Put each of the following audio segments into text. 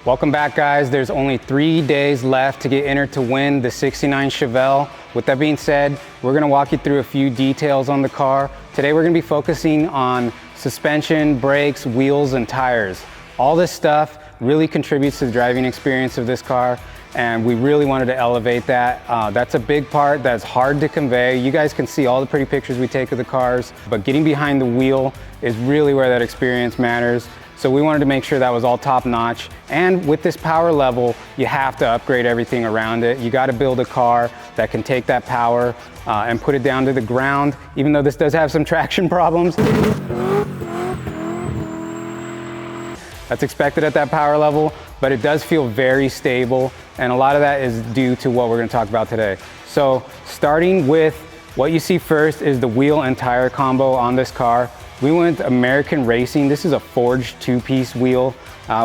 Welcome back, guys. There's only 3 days left to get entered to win the 69 Chevelle. With that being said, we're gonna walk you through a few details on the car. Today we're gonna be focusing on suspension, brakes, wheels, and tires. All this stuff really contributes to the driving experience of this car, and we really wanted to elevate that. That's a big part that's hard to convey. You guys can see all the pretty pictures we take of the cars, but getting behind the wheel is really where that experience matters. So we wanted to make sure that was all top notch. And with this power level, you have to upgrade everything around it. You gotta build a car that can take that power and put it down to the ground, even though this does have some traction problems. That's expected at that power level, but it does feel very stable. And a lot of that is due to what we're gonna talk about today. So starting with what you see first is the wheel and tire combo on this car. We went American Racing. This is a forged two-piece wheel.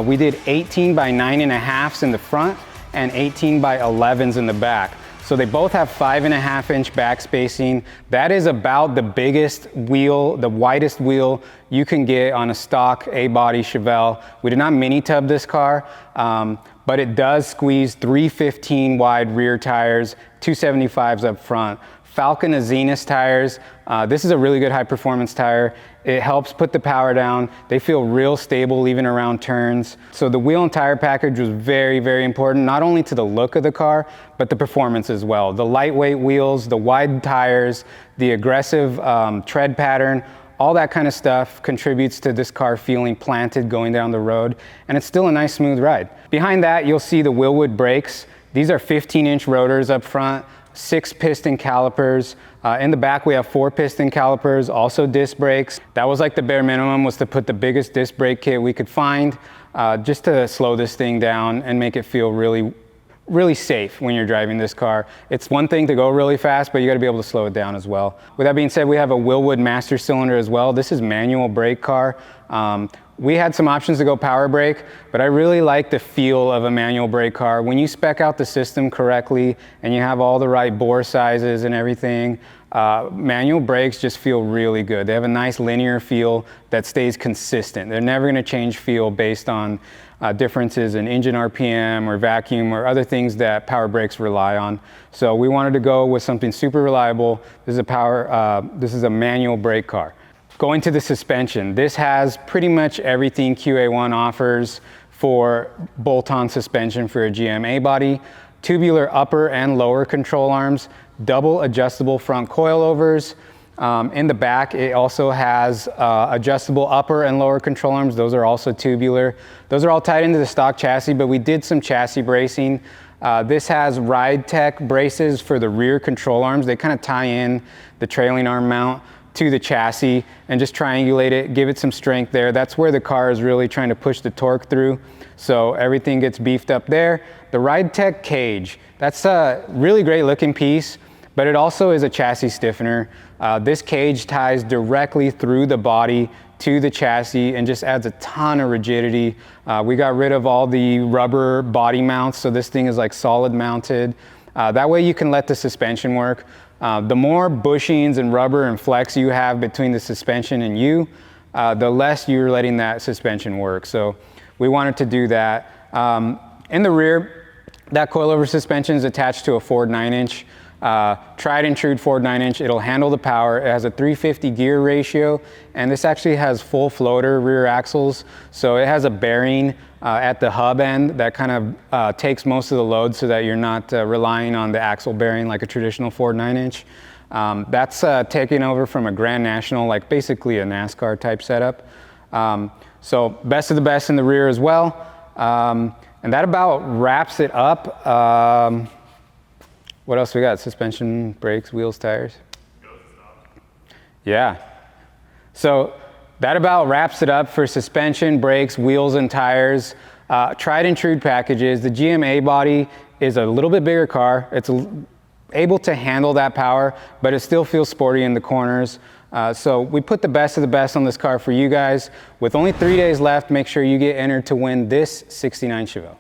We did 18 by 9.5s in the front and 18 by 11s in the back. So they both have 5.5-inch back spacing. That is about the biggest wheel, the widest wheel you can get on a stock A-body Chevelle. We did not mini tub this car, but it does squeeze 315 wide rear tires, 275s up front. Falken Azenis tires. This is a really good high performance tire. It helps put the power down. They feel real stable even around turns. So the wheel and tire package was very, very important, not only to the look of the car, but the performance as well. The lightweight wheels, the wide tires, the aggressive tread pattern, all that kind of stuff contributes to this car feeling planted going down the road, and it's still a nice smooth ride. Behind that, you'll see the Wilwood brakes. These are 15-inch rotors up front, 6 piston calipers. In the back, we have 4 piston calipers, also disc brakes. That was like the bare minimum, was to put the biggest disc brake kit we could find, just to slow this thing down and make it feel really safe when you're driving this car. It's one thing to go really fast, but you gotta be able to slow it down as well. With that being said, we have a Wilwood master cylinder as well. This is manual brake car. We had some options to go power brake, but I really like the feel of a manual brake car. When you spec out the system correctly and you have all the right bore sizes and everything, manual brakes just feel really good. They have a nice linear feel that stays consistent. They're never gonna change feel based on differences in engine RPM or vacuum or other things that power brakes rely on. So we wanted to go with something super reliable. This is a manual brake car. Going to the suspension, this has pretty much everything QA1 offers for bolt-on suspension for a GM A-body. Tubular upper and lower control arms, double adjustable front coilovers. In the back, it also has adjustable upper and lower control arms. Those are also tubular. Those are all tied into the stock chassis, but we did some chassis bracing. This has Ridetech braces for the rear control arms. They kind of tie in the trailing arm mount to the chassis and just triangulate it, give it some strength there. That's where the car is really trying to push the torque through. So everything gets beefed up there. The Ridetech cage, that's a really great looking piece, but it also is a chassis stiffener. This cage ties directly through the body to the chassis and just adds a ton of rigidity. We got rid of all the rubber body mounts, so this thing is like solid mounted. That way you can let the suspension work. The more bushings and rubber and flex you have between the suspension and you, the less you're letting that suspension work. So we wanted to do that. In the rear, that coilover suspension is attached to a Ford 9-inch. Tried and true Ford 9-inch. It'll handle the power. It has a 350 gear ratio, and this actually has full floater rear axles. So it has a bearing at the hub end that kind of takes most of the load so that you're not relying on the axle bearing like a traditional Ford 9-inch. That's taken over from a Grand National, like basically a NASCAR type setup. So best of the best in the rear as well. And that about wraps it up. What else we got? Suspension, brakes, wheels, tires. Yeah. So that about wraps it up for suspension, brakes, wheels, and tires. Tried and true packages. The GM A-body is a little bit bigger car. It's able to handle that power, but it still feels sporty in the corners. So we put the best of the best on this car for you guys. With only 3 days left, make sure you get entered to win this 69 Chevelle.